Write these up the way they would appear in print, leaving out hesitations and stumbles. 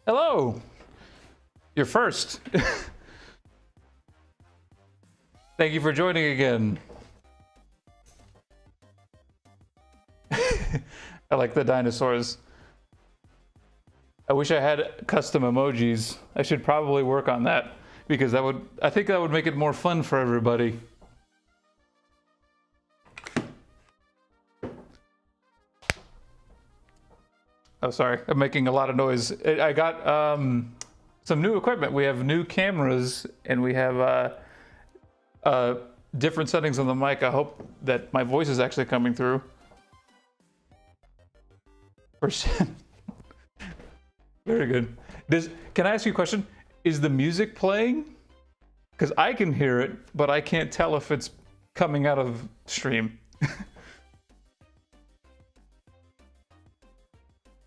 Hello! You're first. Thank you for joining again. I like the dinosaurs. I wish I had custom emojis. I should probably work on that because I think that would make it more fun for everybody. Oh, sorry, I'm making a lot of noise. I got some new equipment. We have new cameras and we have different settings on the mic. I hope that my voice is actually coming through. Very good. Can I ask you a question? Is the music playing? Because I can hear it, but I can't tell if it's coming out of stream.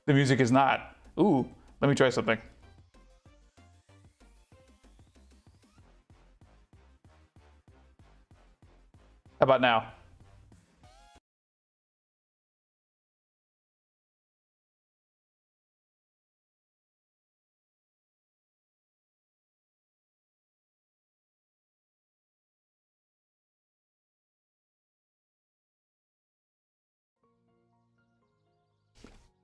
The music is not. Ooh, let me try something. How about now?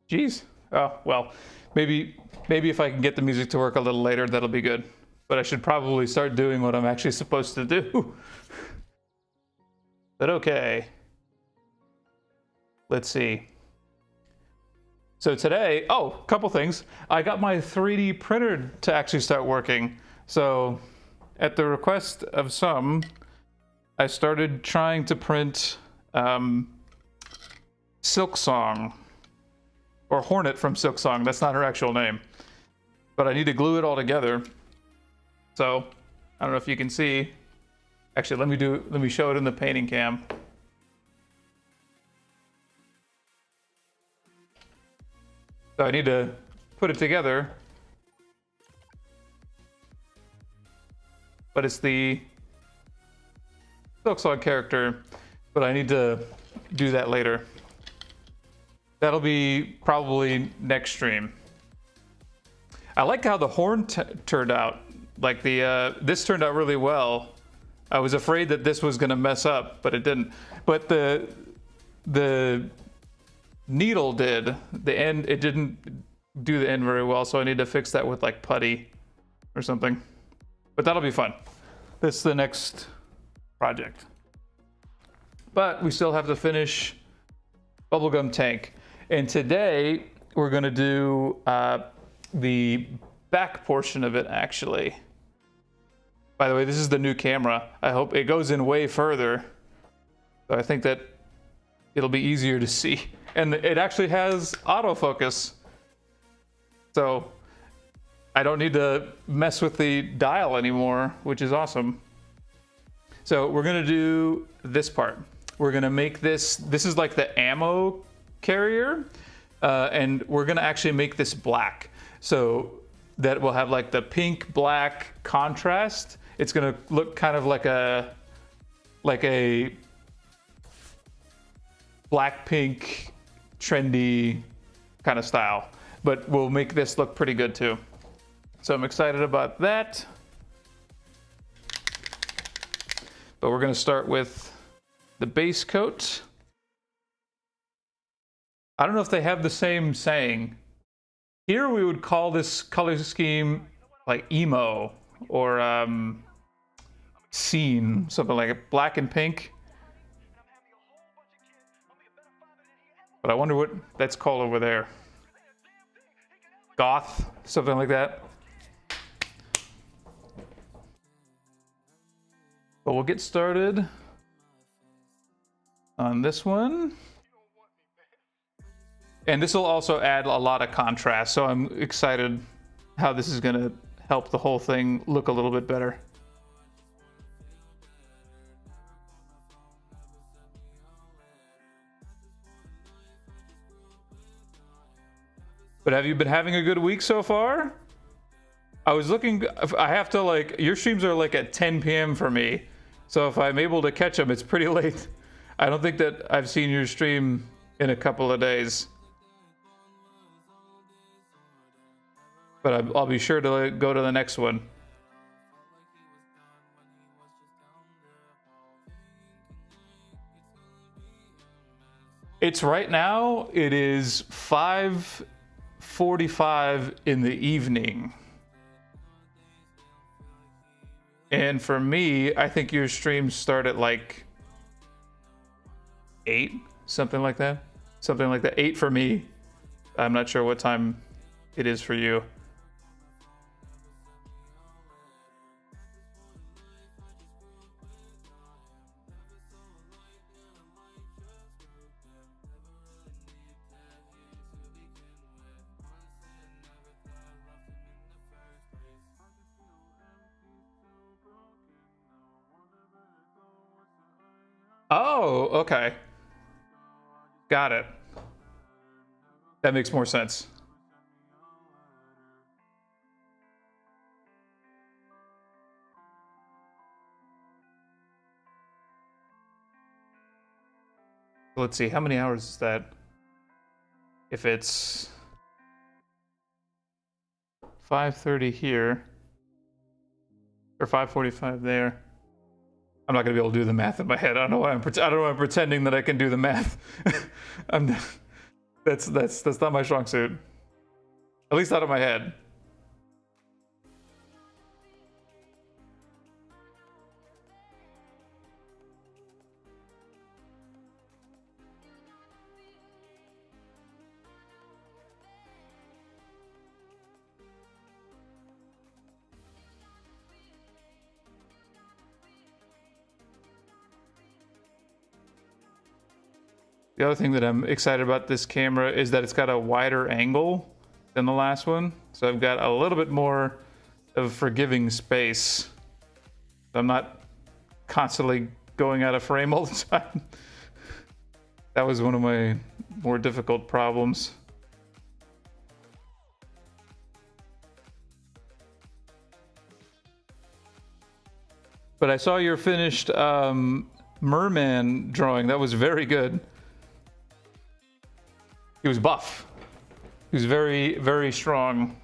Jeez. Oh, well, maybe if I can get the music to work a little later, that'll be good. But I should probably start doing what I'm actually supposed to do. But okay. Let's see. So today, a couple things. I got my 3D printer to actually start working. So at the request of some, I started trying to print Silksong. Or Hornet from Silksong. That's not her actual name. But I need to glue it all together. So, I don't know if you can see. Actually, let me show it in the painting cam. So I need to put it together. But it's the Silksong character. But I need to do that later. That'll be probably next stream. I like how the horn turned out. Like this turned out really well. I was afraid that this was gonna mess up, but it didn't. But the needle did. The end, it didn't do the end very well, so I need to fix that with like putty or something. But that'll be fun. This is the next project. But we still have to finish Bubblegum Tank. And today we're gonna do the back portion of it actually. By the way, this is the new camera. I hope it goes in way further. So I think that it'll be easier to see. And it actually has autofocus. So I don't need to mess with the dial anymore, which is awesome. So we're gonna do this part. We're gonna make this is like the ammo carrier, and we're gonna actually make this black. So that will have like the pink black contrast. It's gonna look kind of like a black pink trendy kind of style, but we'll make this look pretty good too. So I'm excited about that. But we're gonna start with the base coat. I don't know if they have the same saying. Here we would call this color scheme like emo or scene, something like it, black and pink. But I wonder what that's called over there. Goth, something like that. But we'll get started on this one. And this will also add a lot of contrast, so I'm excited how this is gonna help the whole thing look a little bit better. But have you been having a good week so far? I was looking, I have to like, your streams are like at 10 p.m. for me. So if I'm able to catch them, it's pretty late. I don't think that I've seen your stream in a couple of days. But I'll be sure to go to the next one. It's right now, it is 5:45 in the evening. And for me, I think your streams start at like 8, something like that. Something like that. 8 for me. I'm not sure what time it is for you. Oh, okay. Got it. That makes more sense. Let's see, how many hours is that? If it's 5:30 here, or 5:45 there. I'm not gonna be able to do the math in my head. I don't know why I'm pretending that I can do the math. That's not my strong suit. At least not in my head. The other thing that I'm excited about this camera is that it's got a wider angle than the last one. So I've got a little bit more of forgiving space. I'm not constantly going out of frame all the time. That was one of my more difficult problems. But I saw your finished merman drawing. That was very good. He was buff. He was very, very strong.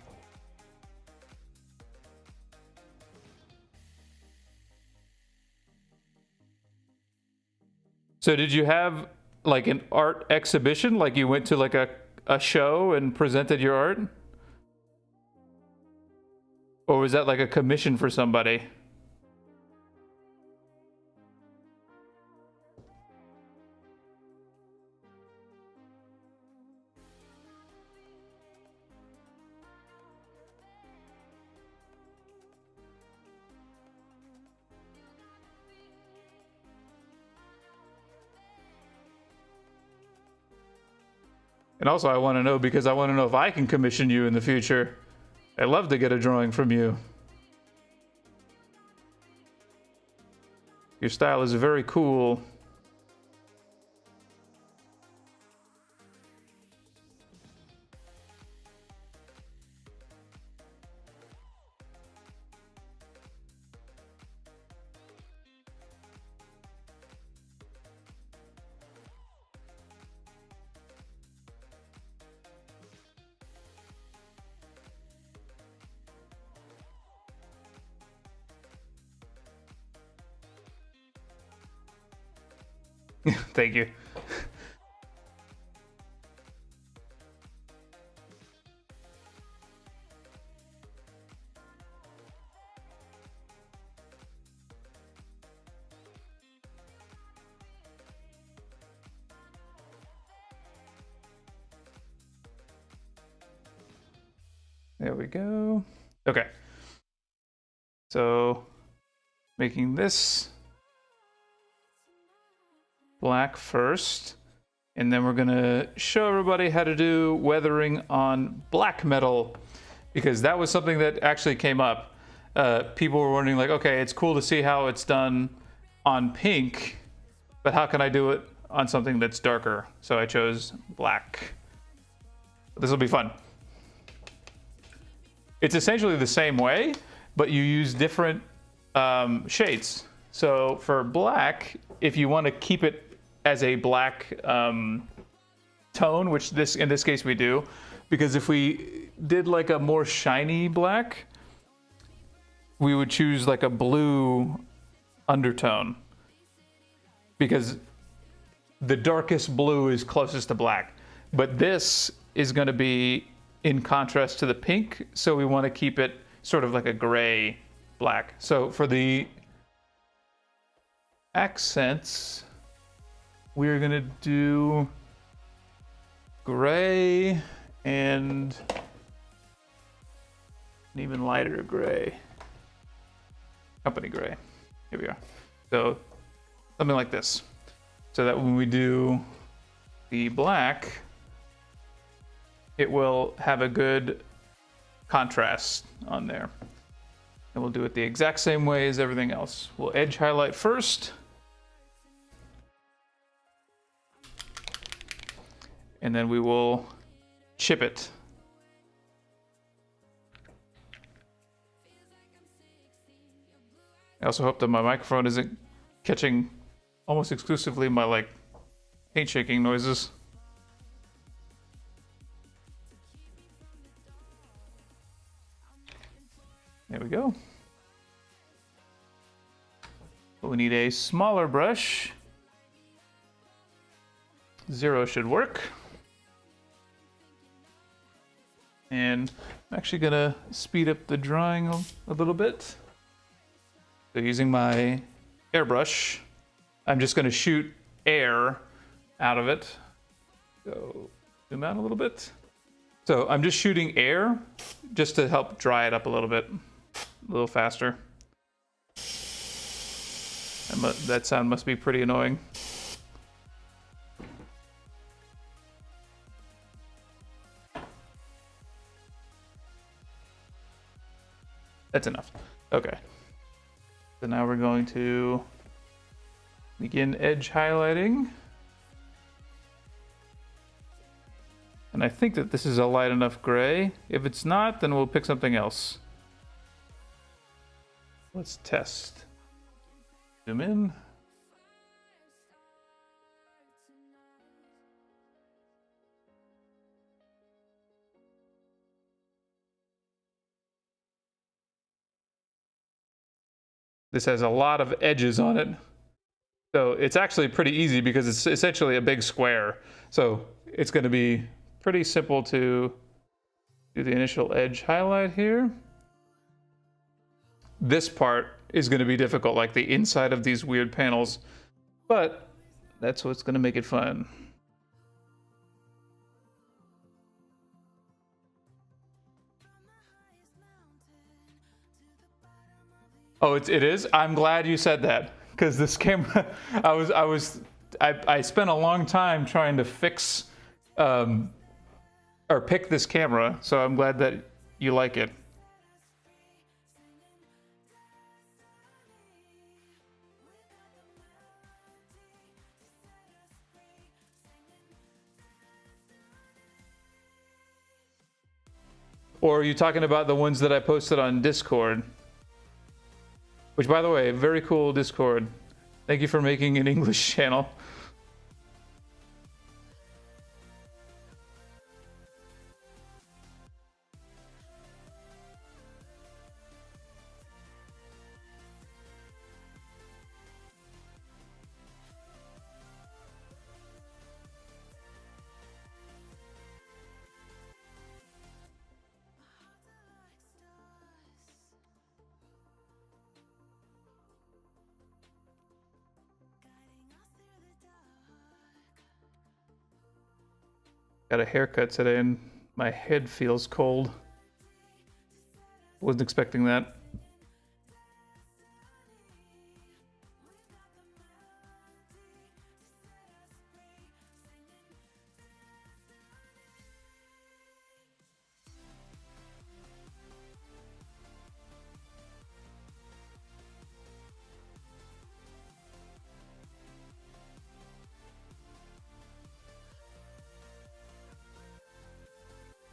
So did you have like an art exhibition? Like you went to like a show and presented your art? Or was that like a commission for somebody? And also I want to know because I want to know if I can commission you in the future. I'd love to get a drawing from you. Your style is very cool. Thank you. There we go. Okay. So making this black first, and then we're gonna show everybody how to do weathering on black metal, because that was something that actually came up. People were wondering like, okay, it's cool to see how it's done on pink, but how can I do it on something that's darker? So I chose black. This will be fun. It's essentially the same way, but you use different shades. So for black, if you want to keep it as a black tone, which in this case we do, because if we did like a more shiny black, we would choose like a blue undertone, because the darkest blue is closest to black. But this is going to be in contrast to the pink, so we want to keep it sort of like a gray black. So for the accents, we're going to do gray and an even lighter gray. Company gray. Here we are. So something like this. So that when we do the black, it will have a good contrast on there. And we'll do it the exact same way as everything else. We'll edge highlight first. And then we will chip it. I also hope that my microphone isn't catching almost exclusively my like paint shaking noises. There we go. But we need a smaller brush. 0 should work. And I'm actually gonna speed up the drawing a little bit. So using my airbrush, I'm just gonna shoot air out of it. So zoom out a little bit. So I'm just shooting air just to help dry it up a little bit, a little faster. That sound must be pretty annoying. That's enough. Okay. So now we're going to begin edge highlighting. And I think that this is a light enough gray. If it's not, then we'll pick something else. Let's test. Zoom in. This has a lot of edges on it. So it's actually pretty easy because it's essentially a big square. So it's going to be pretty simple to do the initial edge highlight here. This part is going to be difficult, like the inside of these weird panels, but that's what's going to make it fun. Oh, it is? I'm glad you said that, because this camera, I spent a long time trying to fix or pick this camera, so I'm glad that you like it. Or are you talking about the ones that I posted on Discord? Which, by the way, very cool Discord. Thank you for making an English channel. Got a haircut today and my head feels cold. Wasn't expecting that.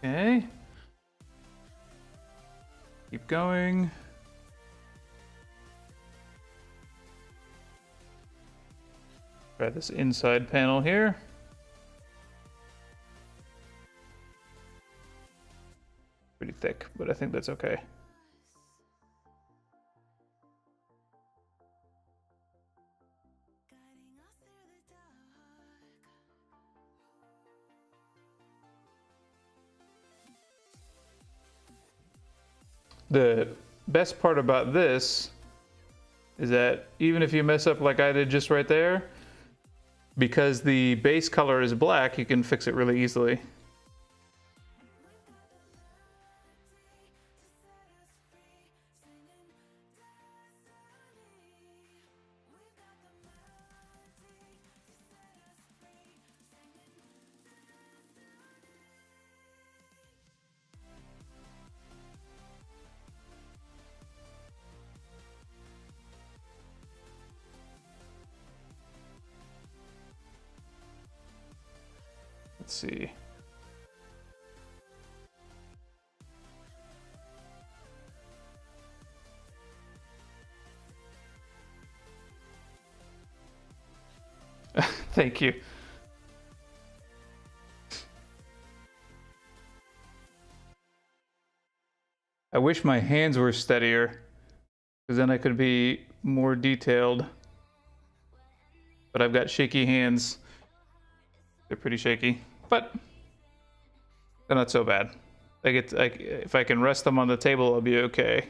Okay. keep going. Try this inside panel here. Pretty thick, but I think that's okay. The best part about this is that even if you mess up like I did just right there, because the base color is black, you can fix it really easily. Let's see. Thank you. I wish my hands were steadier, because then I could be more detailed. But I've got shaky hands. They're pretty shaky, but they're not so bad. If I can rest them on the table, I'll be okay.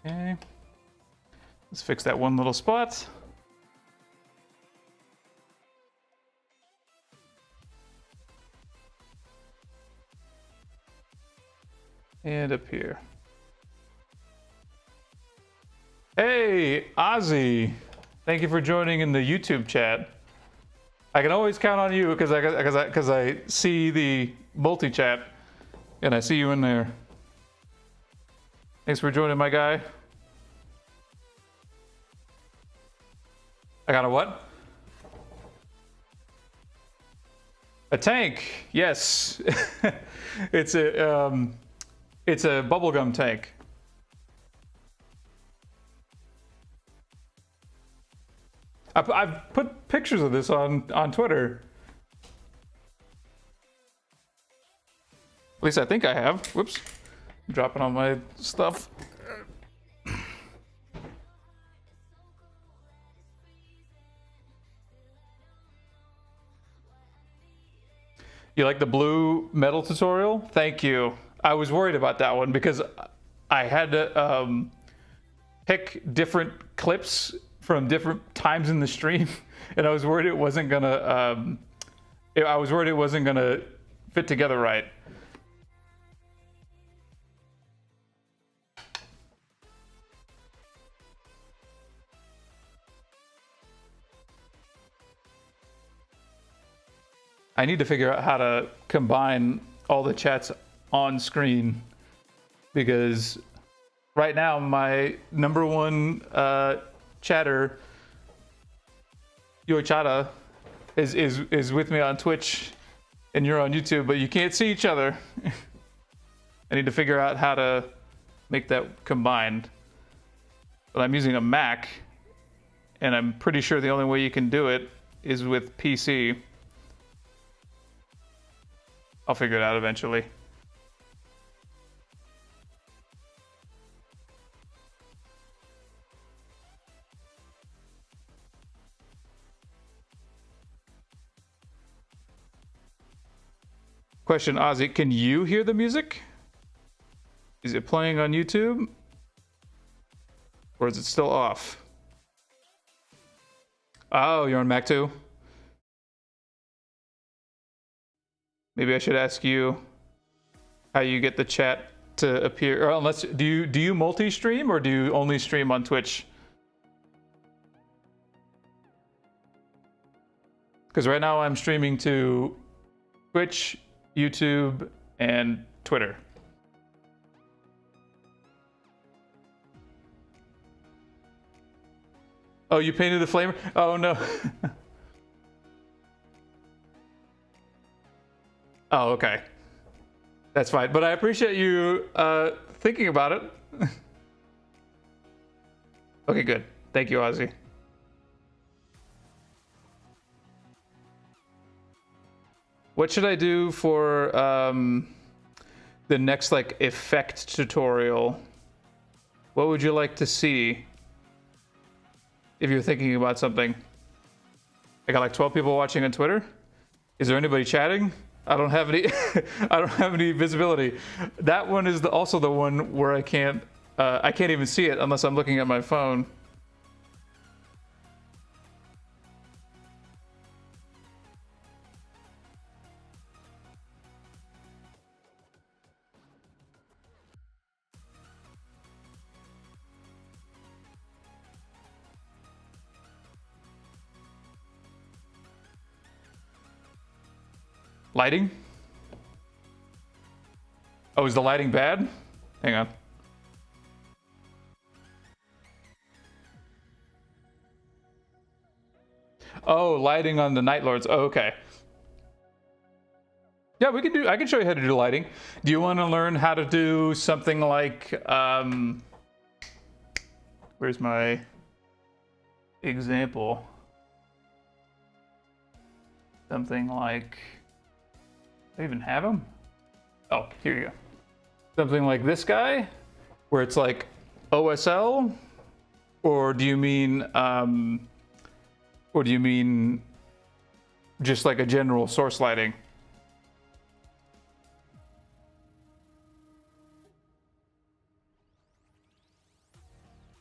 Okay. Let's fix that one little spot. And up here. Hey, Ozzy. Thank you for joining in the YouTube chat. I can always count on you because I see the multi-chat and I see you in there. Thanks for joining, my guy. I got a what? A tank. Yes. It's a bubblegum tank. I've put pictures of this on Twitter. At least I think I have. Whoops. I'm dropping all my stuff. You like the blue metal tutorial? Thank you. I was worried about that one because I had to pick different clips from different times in the stream, and I was worried it wasn't gonna. I was worried it wasn't gonna fit together right. I need to figure out how to combine all the chats on screen, because right now my number one chatter, Yoichata, is with me on Twitch and you're on YouTube, but you can't see each other. I need to figure out how to make that combined. But I'm using a Mac, and I'm pretty sure the only way you can do it is with PC. I'll figure it out eventually. Question, Ozzy, can you hear the music? Is it playing on YouTube? Or is it still off? Oh, you're on Mac too? Maybe I should ask you how you get the chat to appear. Or unless, do you multi-stream or do you only stream on Twitch? Because right now I'm streaming to Twitch, YouTube, and Twitter. Oh, you painted the flamer? Oh no. Oh, okay. That's fine. But I appreciate you thinking about it. Okay, good. Thank you, Ozzy. What should I do for the next like effect tutorial? What would you like to see if you're thinking about something? I got like 12 people watching on Twitter. Is there anybody chatting? I don't have any. I don't have any visibility. That one is also the one where I can't even see it unless I'm looking at my phone. Lighting? Oh, is the lighting bad? Hang on. Oh, lighting on the Night Lords. Oh, okay. Yeah, I can show you how to do lighting. Do you want to learn how to do something like, where's my example? Something like, do I even have them? Oh, here you go. Something like this guy, where it's like OSL, or do you mean just like a general source lighting?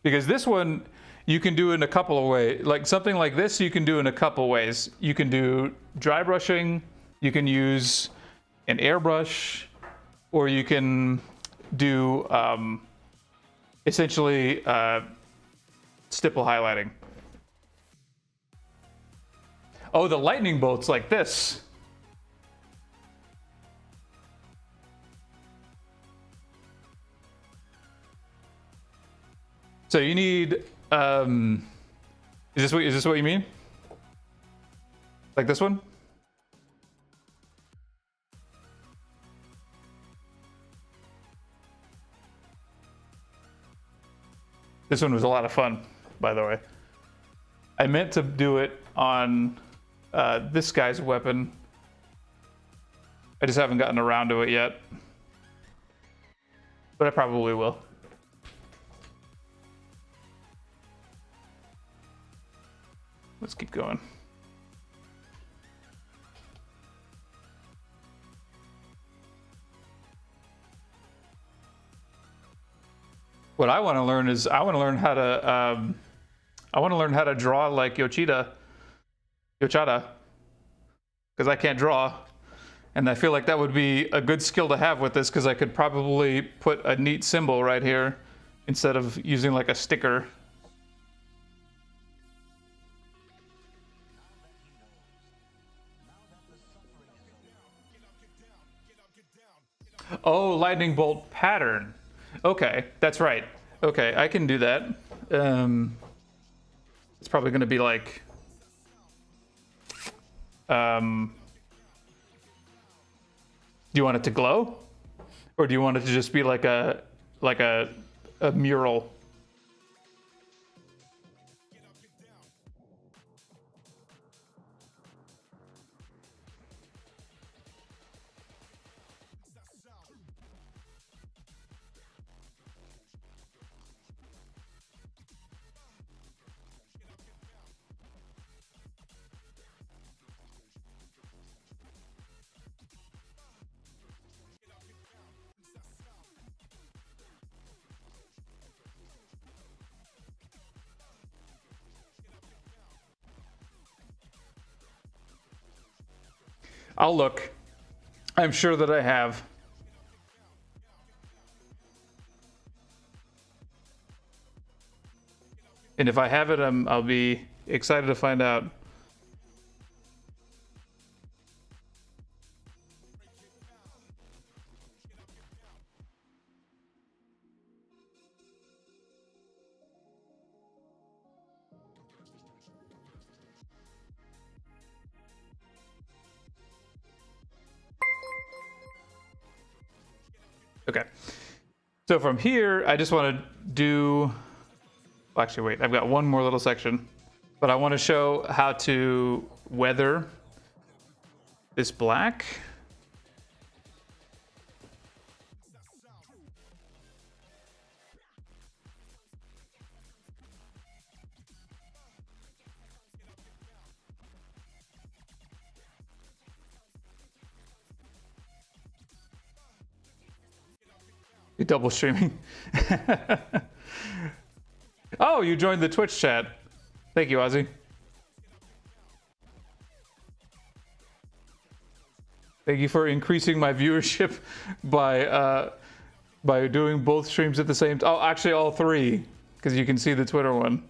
Because this one you can do in a couple of ways. Like something like this you can do in a couple of ways. You can do dry brushing, you can use an airbrush, or you can do essentially stipple highlighting. Oh, the lightning bolts like this. So you need, is this what you mean? Like this one? This one was a lot of fun, by the way. I meant to do it on this guy's weapon. I just haven't gotten around to it yet. But I probably will. Let's keep going. What I want to learn is I want to learn how to draw like Yochida, because I can't draw, and I feel like that would be a good skill to have with this, because I could probably put a neat symbol right here instead of using like a sticker. Oh, lightning bolt pattern. Okay, that's right. Okay, I can do that. It's probably going to be like, do you want it to glow, or do you want it to just be like a mural? I'll look. I'm sure that I have. And if I have it, I'll be excited to find out. Okay. So from here, I just want to do... Well, actually, wait. I've got one more little section. But I want to show how to weather this black. You're double streaming. Oh, you joined the Twitch chat. Thank you, Ozzy. Thank you for increasing my viewership by doing both streams at the same time. Oh, actually all three, because you can see the Twitter one.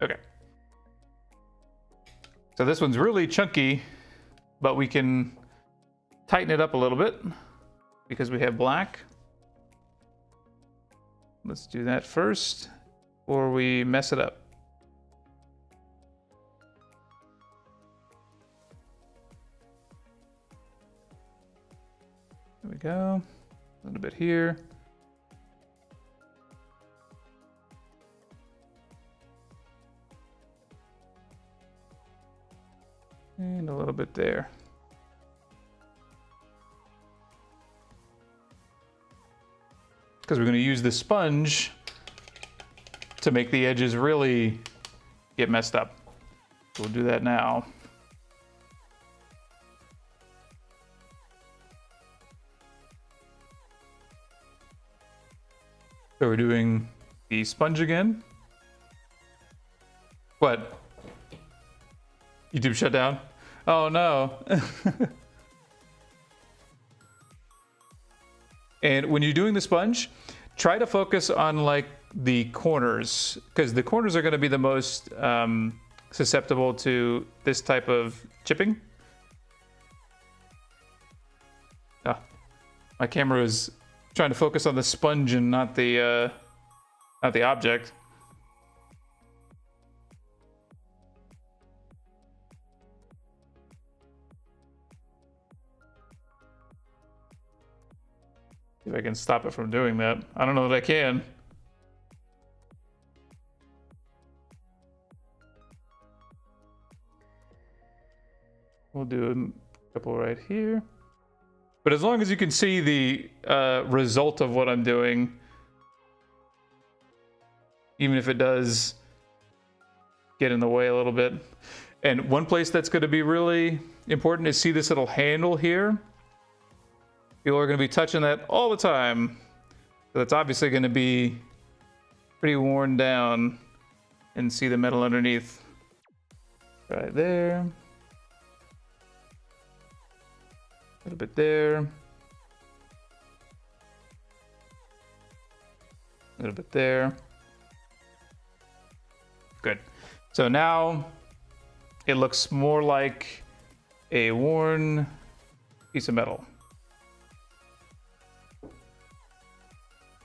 Okay. So this one's really chunky, but we can tighten it up a little bit because we have black. Let's do that first, or we mess it up. There we go. A little bit here. And a little bit there. Because we're going to use the sponge to make the edges really get messed up. We'll do that now. So we're doing the sponge again. What? YouTube shut down? Oh no. And when you're doing the sponge, try to focus on like the corners, because the corners are going to be the most susceptible to this type of chipping. Ah, my camera is trying to focus on the sponge and not the object. See if I can stop it from doing that. I don't know that I can. We'll do a couple right here. But as long as you can see the result of what I'm doing, even if it does get in the way a little bit. And one place that's going to be really important is see this little handle here. People are going to be touching that all the time. So that's obviously going to be pretty worn down, and see the metal underneath. Right there. A little bit there. A little bit there. Good. So now it looks more like a worn piece of metal.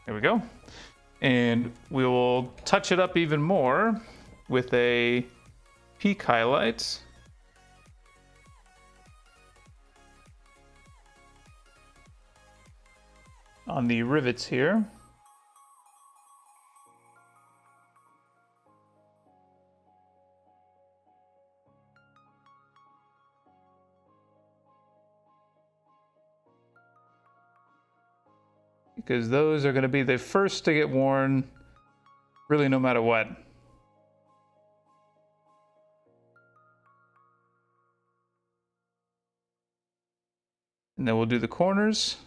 There we go. And we will touch it up even more with a peak highlight. On the rivets here. Because those are going to be the first to get worn, really no matter what. And then we'll do the corners.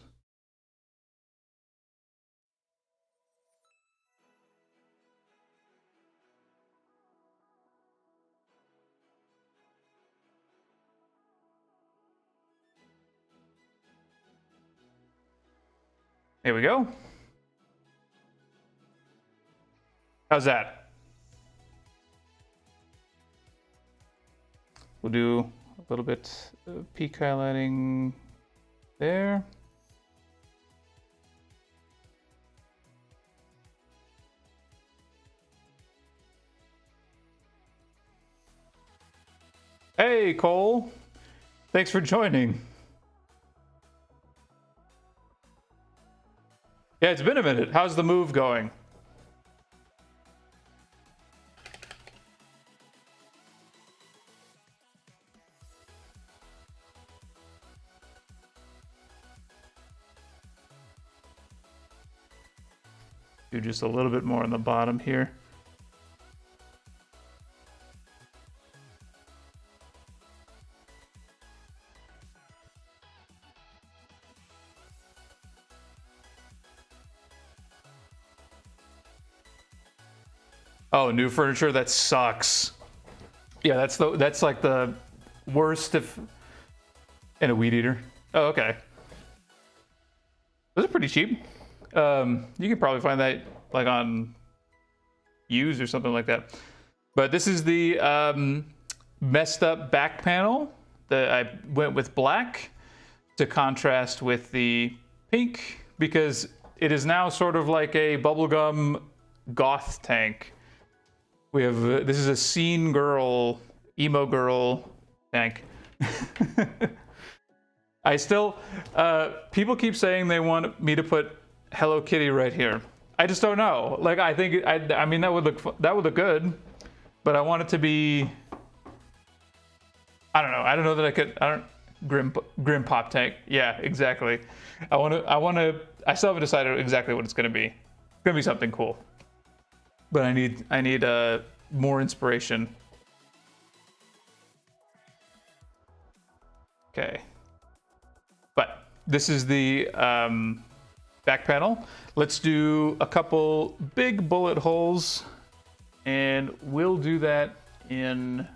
There we go. How's that? We'll do little bit of peak highlighting there. Hey, Cole. Thanks for joining. Yeah, it's been a minute. How's the move going? Do just a little bit more on the bottom here. Oh, new furniture, that sucks. Yeah, that's like the worst if. And a weed eater. Oh, okay. Those are pretty cheap. You can probably find that like on used or something like that. But this is the messed up back panel that I went with black to contrast with the pink because it is now sort of like a bubblegum goth tank. We have this is a scene girl, emo girl tank. I still people keep saying they want me to put Hello Kitty right here. I just don't know. Like I think I mean that would look good, but I want it to be. I don't know. I don't know that I could. I don't grim pop tank. Yeah, exactly. I still haven't decided exactly what it's gonna be. It's gonna be something cool. But I need more inspiration. Okay. But this is the back panel. Let's do a couple big bullet holes, and we'll do that in.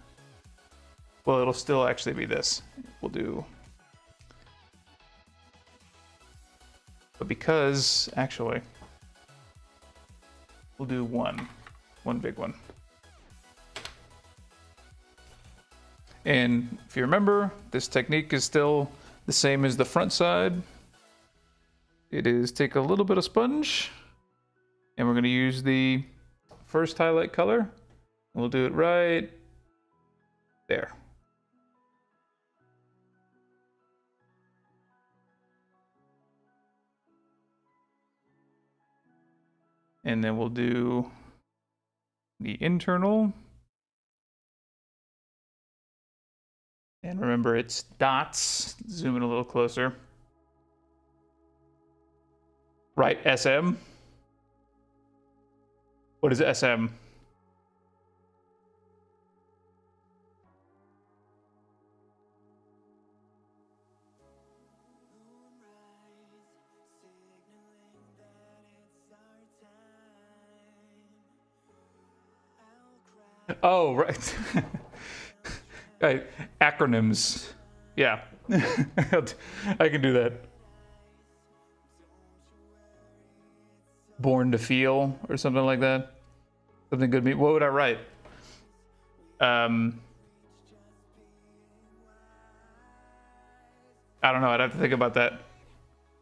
Well, it'll still actually be this. We'll do. But because actually. We'll do one big one. And if you remember, this technique is still the same as the front side. It is take a little bit of sponge, and we're going to use the first highlight color. And we'll do it right there. And then we'll do the internal. And remember, it's dots. Zoom in a little closer. Right, SM? What is SM? Oh, right. Right. Acronyms. Yeah. I can do that. Born to Feel or something like that. Something good. What would I write? I don't know. I'd have to think about that.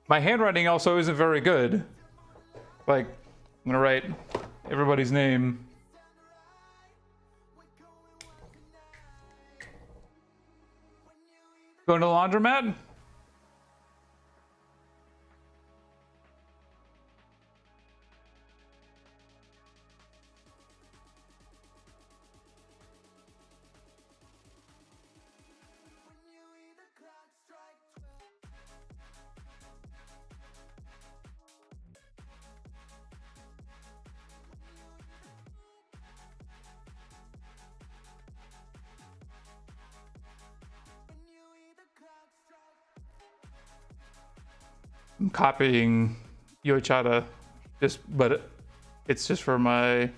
My handwriting also isn't very good. Like, I'm gonna write everybody's name. Going to the laundromat? I'm copying Yoichada, but it's just for my.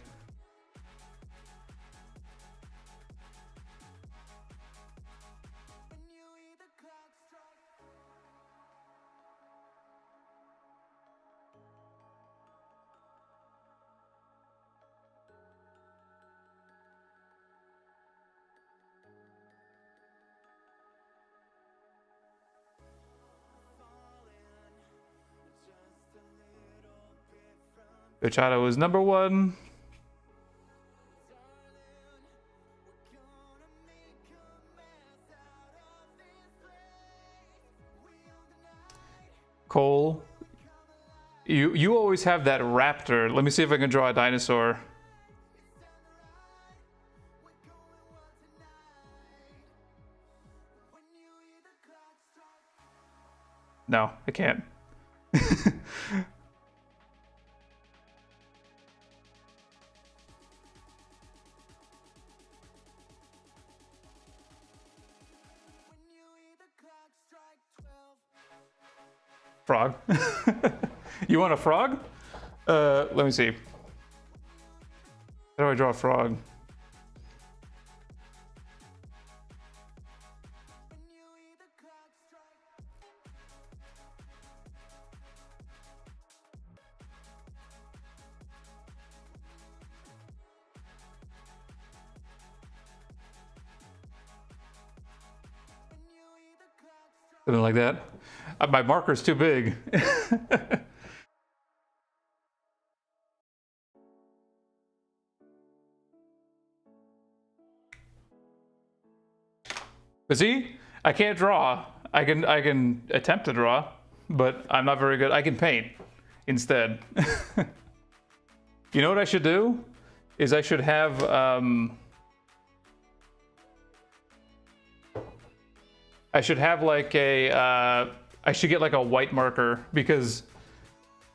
Machado is number one. Cole, you always have that raptor. Let me see if I can draw a dinosaur. No, I can't. Frog. You want a frog? Let me see. How do I draw a frog? Something like that. My marker's too big. But see, I can't draw. I can attempt to draw, but I'm not very good. I can paint instead. You know what I should do? Is I should have like a I should get like a white marker, because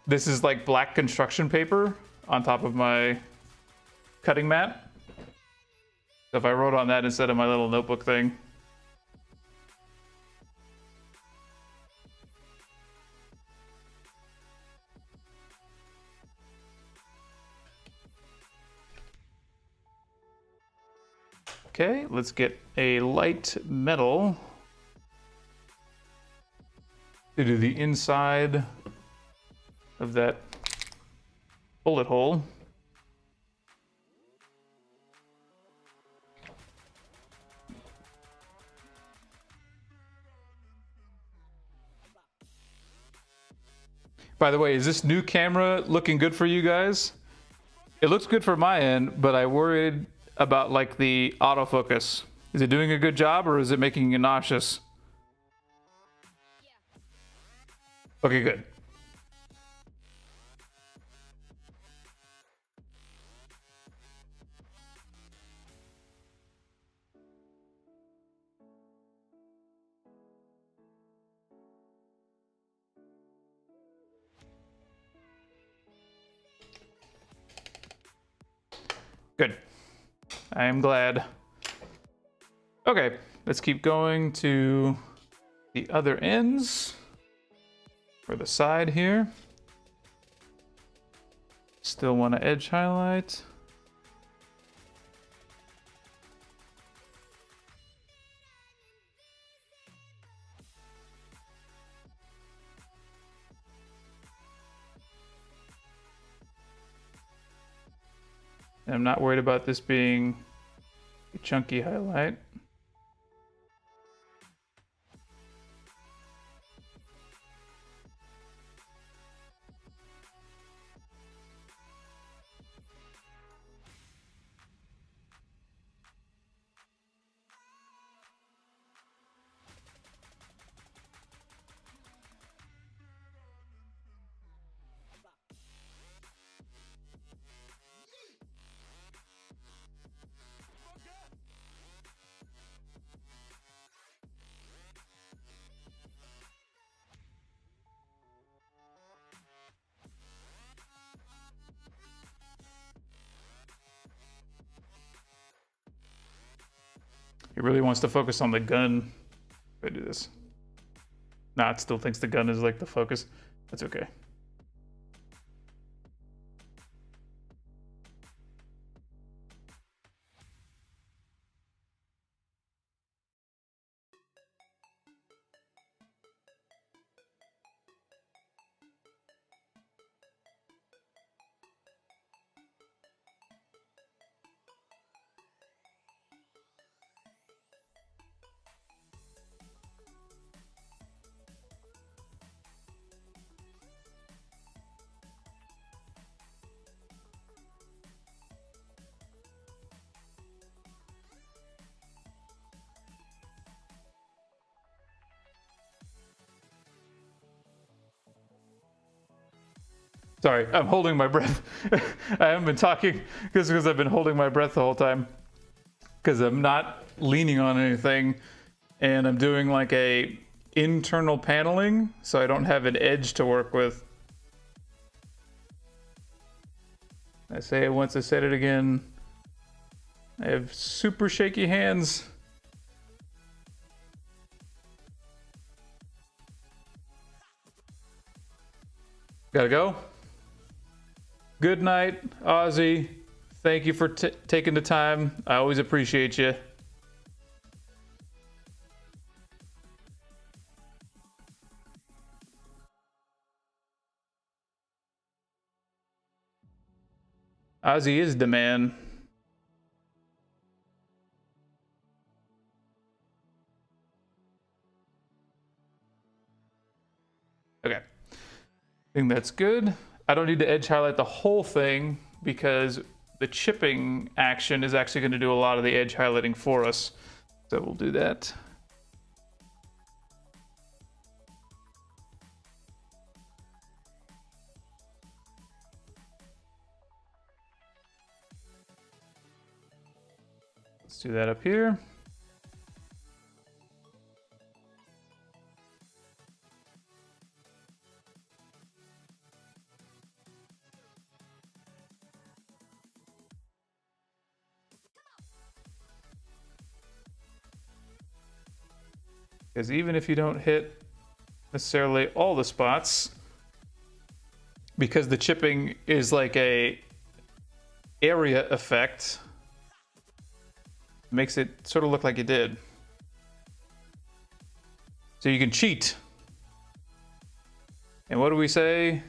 this is like black construction paper on top of my cutting mat. So if I wrote on that instead of my little notebook thing. Okay, let's get a light metal to do the inside of that bullet hole. By the way, is this new camera looking good for you guys? It looks good for my end, but I worried about like the autofocus. Is it doing a good job, or is it making you nauseous? Okay, good. Good. I am glad. Okay, let's keep going to the other ends for the side here. Still want to edge highlight. And I'm not worried about this being a chunky highlight. It really wants to focus on the gun. If I do this. Nah, it still thinks the gun is like the focus. That's okay. Sorry, I'm holding my breath. I haven't been talking because I've been holding my breath the whole time. Because I'm not leaning on anything, and I'm doing like a internal paneling, so I don't have an edge to work with. I say it once, I said it again. I have super shaky hands. Gotta go. Good night, Ozzy. Thank you for taking the time. I always appreciate you. Ozzy is the man. Okay. I think that's good. I don't need to edge highlight the whole thing because the chipping action is actually going to do a lot of the edge highlighting for us. So we'll do that. Let's do that up here. Because even if you don't hit necessarily all the spots, because the chipping is like a area effect, makes it sort of look like you did. So you can cheat. And what do we say?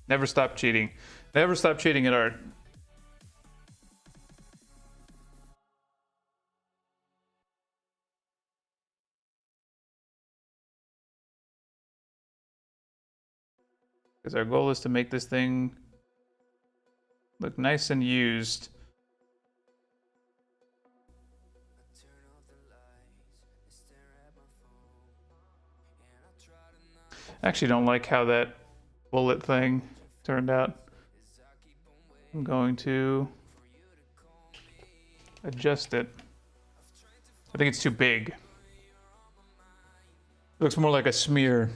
Never stop cheating. Never stop cheating at art. Because our goal is to make this thing look nice and used. I actually don't like how that bullet thing turned out. I'm going to adjust it. I think it's too big. It looks more like a smear.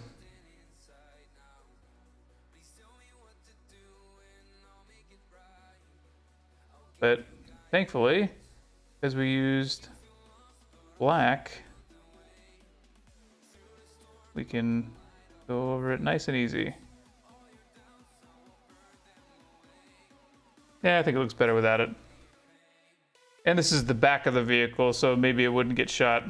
But thankfully, because we used black, we can go over it nice and easy. Yeah, I think it looks better without it. And this is the back of the vehicle, so maybe it wouldn't get shot.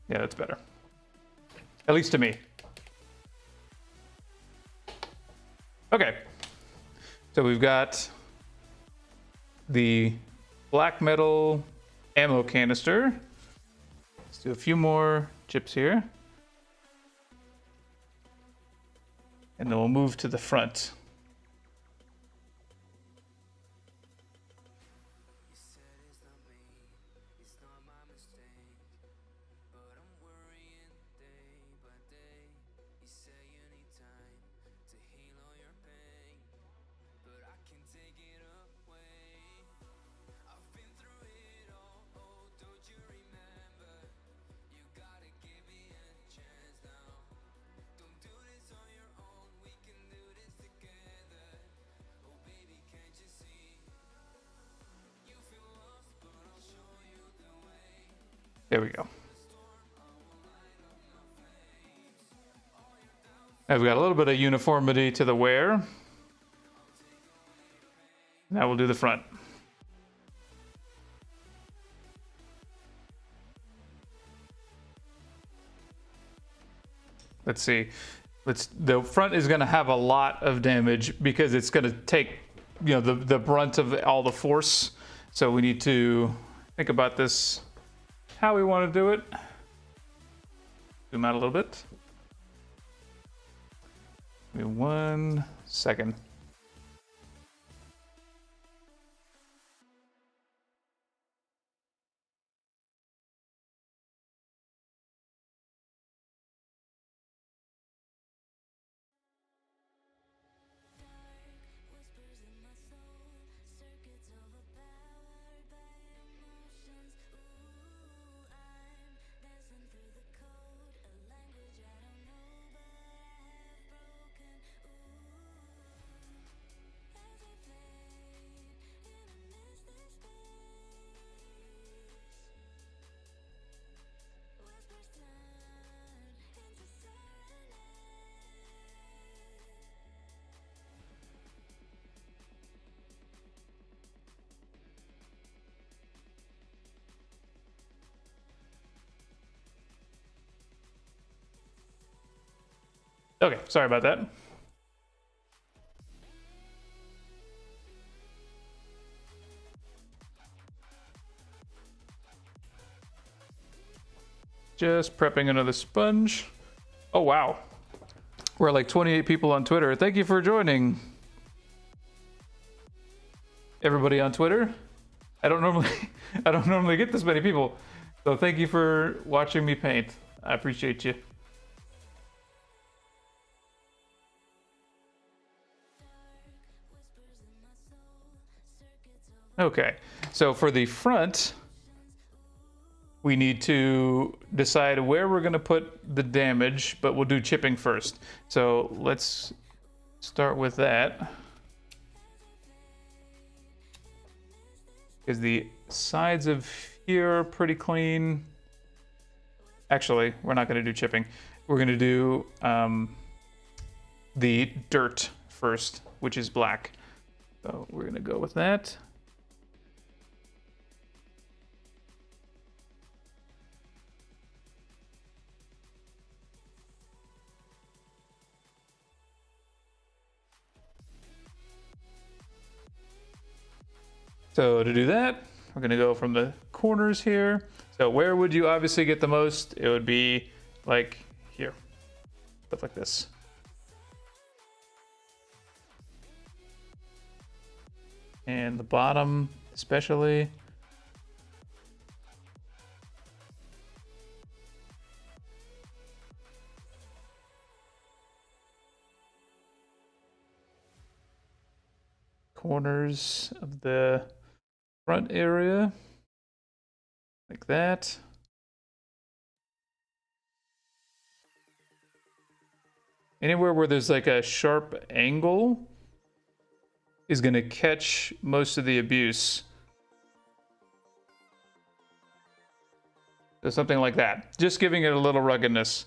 Yeah, that's better. At least to me. Okay. So we've got the black metal ammo canister. Let's do a few more chips here. And then we'll move to the front. There we go. Now we've got a little bit of uniformity to the wear. Now we'll do the front. Let's see. The front is going to have a lot of damage because it's going to take, the brunt of all the force. So we need to think about this, how we want to do it. Zoom out a little bit. Give me 1 second. Okay, sorry about that. Just prepping another sponge. Oh, wow. We're like 28 people on Twitter. Thank you for joining. Everybody on Twitter. I don't normally get this many people. So thank you for watching me paint. I appreciate you. Okay, so for the front, we need to decide where we're going to put the damage, but we'll do chipping first. So let's start with that. Because the sides of here are pretty clean. Actually, we're not going to do chipping. We're going to do the dirt first, which is black. So we're going to go with that. So to do that, we're gonna go from the corners here. So where would you obviously get the most? It would be like here, stuff like this. And the bottom especially. Corners of the front area, like that. Anywhere where there's like a sharp angle is going to catch most of the abuse. So something like that. Just giving it a little ruggedness.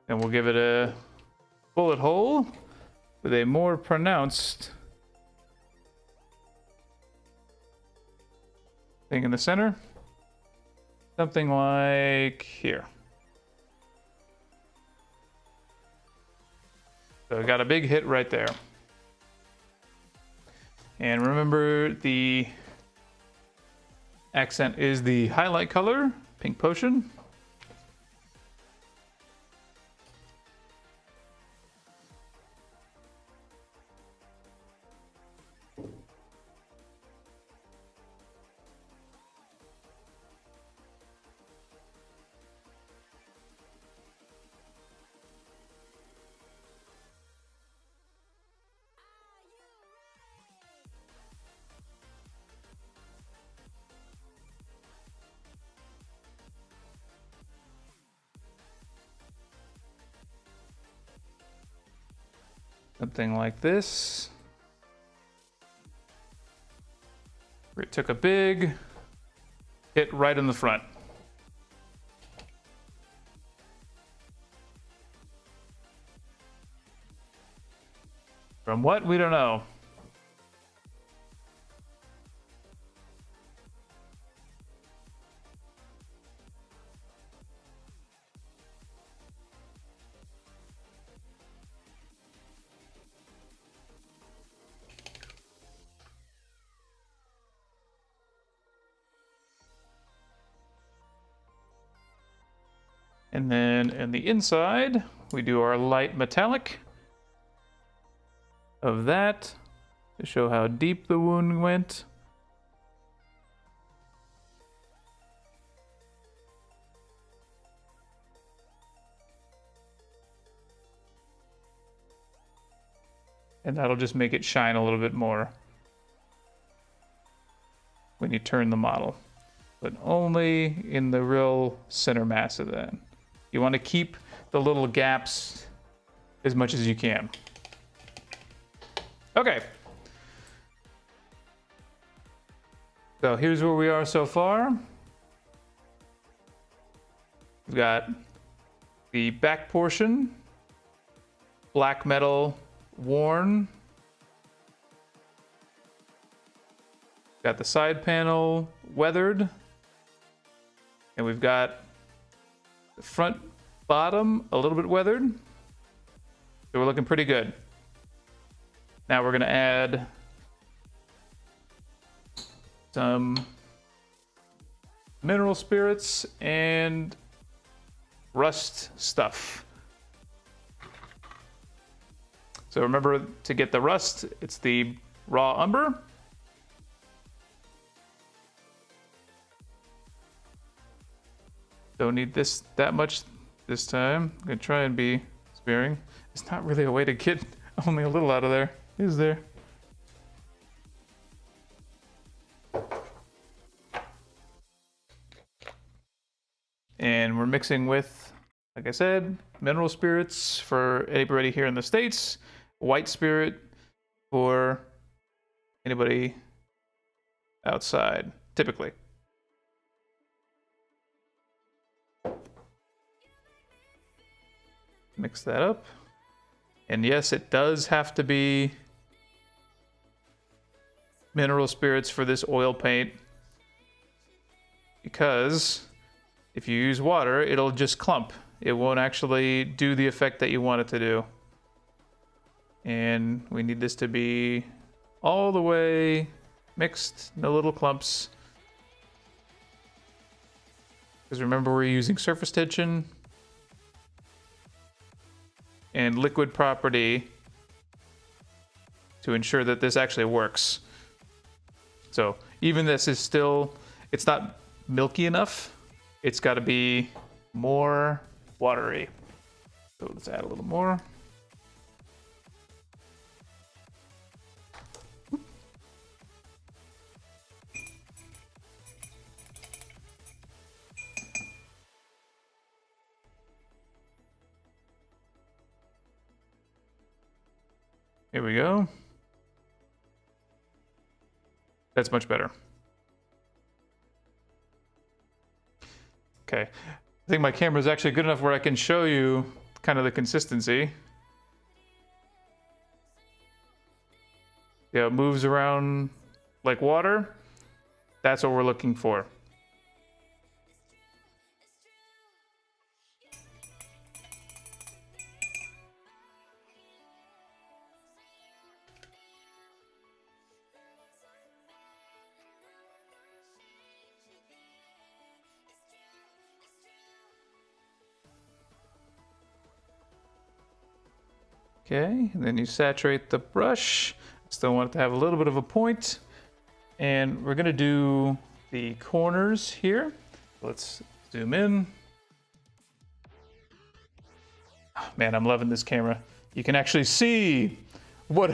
And we'll give it a bullet hole with a more pronounced thing in the center. Something like here. So I got a big hit right there. And remember, the accent is the highlight color, Pink Potion. Something like this. Where it took a big hit right in the front. From what? We don't know. And then in the inside, we do our light metallic of that to show how deep the wound went. And that'll just make it shine a little bit more when you turn the model, but only in the real center mass of that. You want to keep the little gaps as much as you can. Okay. So here's where we are so far. We've got the back portion, black metal worn. Got the side panel weathered. And we've got the front bottom a little bit weathered. So we're looking pretty good. Now we're gonna add some mineral spirits and rust stuff. So remember, to get the rust, it's the raw umber. Don't need this that much this time. I'm gonna try and be sparing. It's not really a way to get only a little out of there, is there? And we're mixing with, like I said, mineral spirits for anybody here in the States, white spirit for anybody outside, typically. Mix that up. And yes, it does have to be mineral spirits for this oil paint, because if you use water, it'll just clump. It won't actually do the effect that you want it to do. And we need this to be all the way mixed, no little clumps. Because remember, we're using surface tension and liquid property to ensure that this actually works. So even this is still, it's not milky enough. It's got to be more watery. So let's add a little more. Here we go. That's much better. Okay, I think my camera is actually good enough where I can show you kind of the consistency. Yeah, it moves around like water. That's what we're looking for. Okay, and then you saturate the brush. Still want it to have a little bit of a point. And we're gonna do the corners here. Let's zoom in. Oh, man, I'm loving this camera. You can actually see what,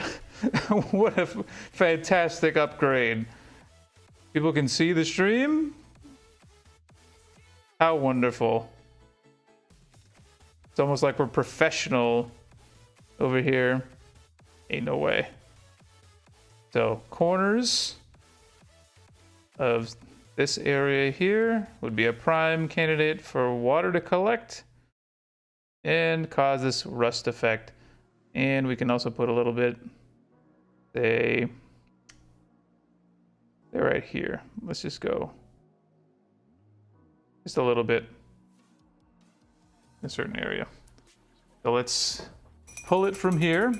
what a fantastic upgrade. People can see the stream. How wonderful. It's almost like we're professional over here. Ain't no way. So corners of this area here would be a prime candidate for water to collect and cause this rust effect. And we can also put a little bit, say, they're right here. Let's just go just a little bit in a certain area. So let's pull it from here.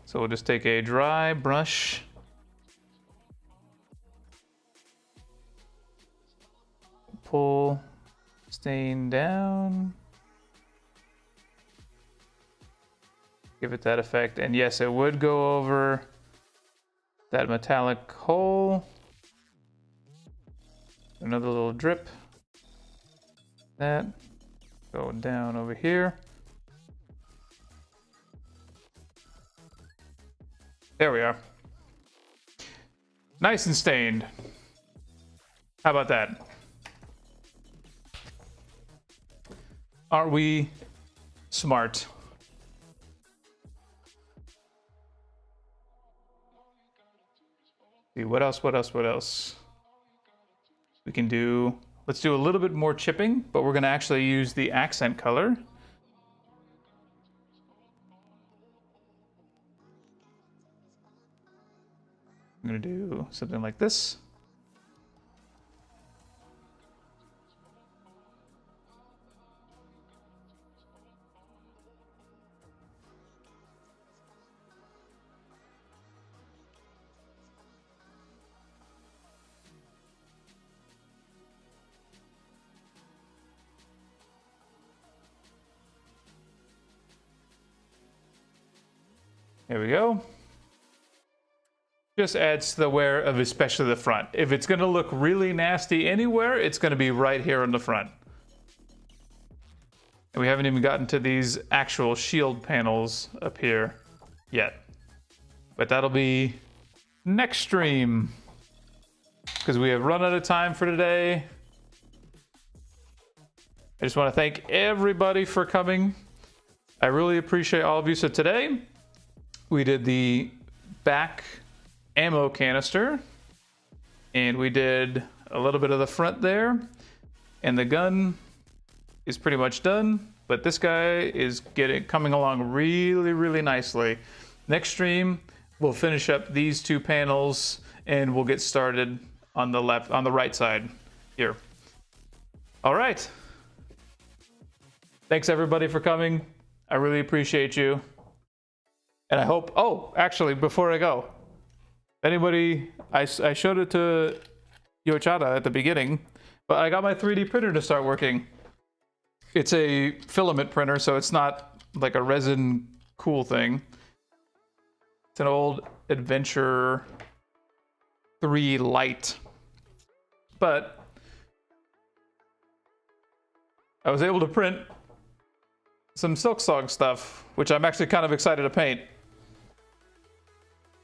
So we'll just take a dry brush. Pull stain down. Give it that effect. And yes, it would go over that metallic hole. Another little drip. That. Go down over here. There we are. Nice and stained. How about that? Are we smart? See, what else, what else, what else? We can do, let's do a little bit more chipping, but we're gonna actually use the accent color. I'm gonna do something like this. There we go. Just adds to the wear of especially the front. If it's gonna look really nasty anywhere, it's gonna be right here on the front. And we haven't even gotten to these actual shield panels up here yet. But that'll be next stream, because we have run out of time for today. I just want to thank everybody for coming. I really appreciate all of you. So today, we did the back ammo canister, and we did a little bit of the front there, and the gun is pretty much done, but this guy is coming along really, really nicely. Next stream, we'll finish up these two panels, and we'll get started on the right side here. All right. Thanks everybody for coming. I really appreciate you. And I hope, oh, actually, before I go, anybody, I showed it to Yochada at the beginning, but I got my 3D printer to start working. It's a filament printer, so it's not like a resin cool thing. It's an old Adventure 3 Lite. But I was able to print some Silksong stuff, which I'm actually kind of excited to paint.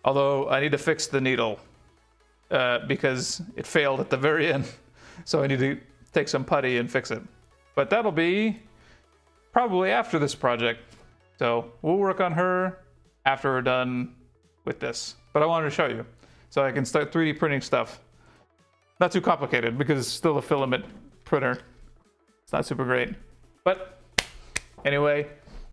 Although I need to fix the needle because it failed at the very end. So I need to take some putty and fix it. But that'll be probably after this project. So we'll work on her after we're done with this. But I wanted to show you so I can start 3D printing stuff. Not too complicated because it's still a filament printer. It's not super great. But anyway,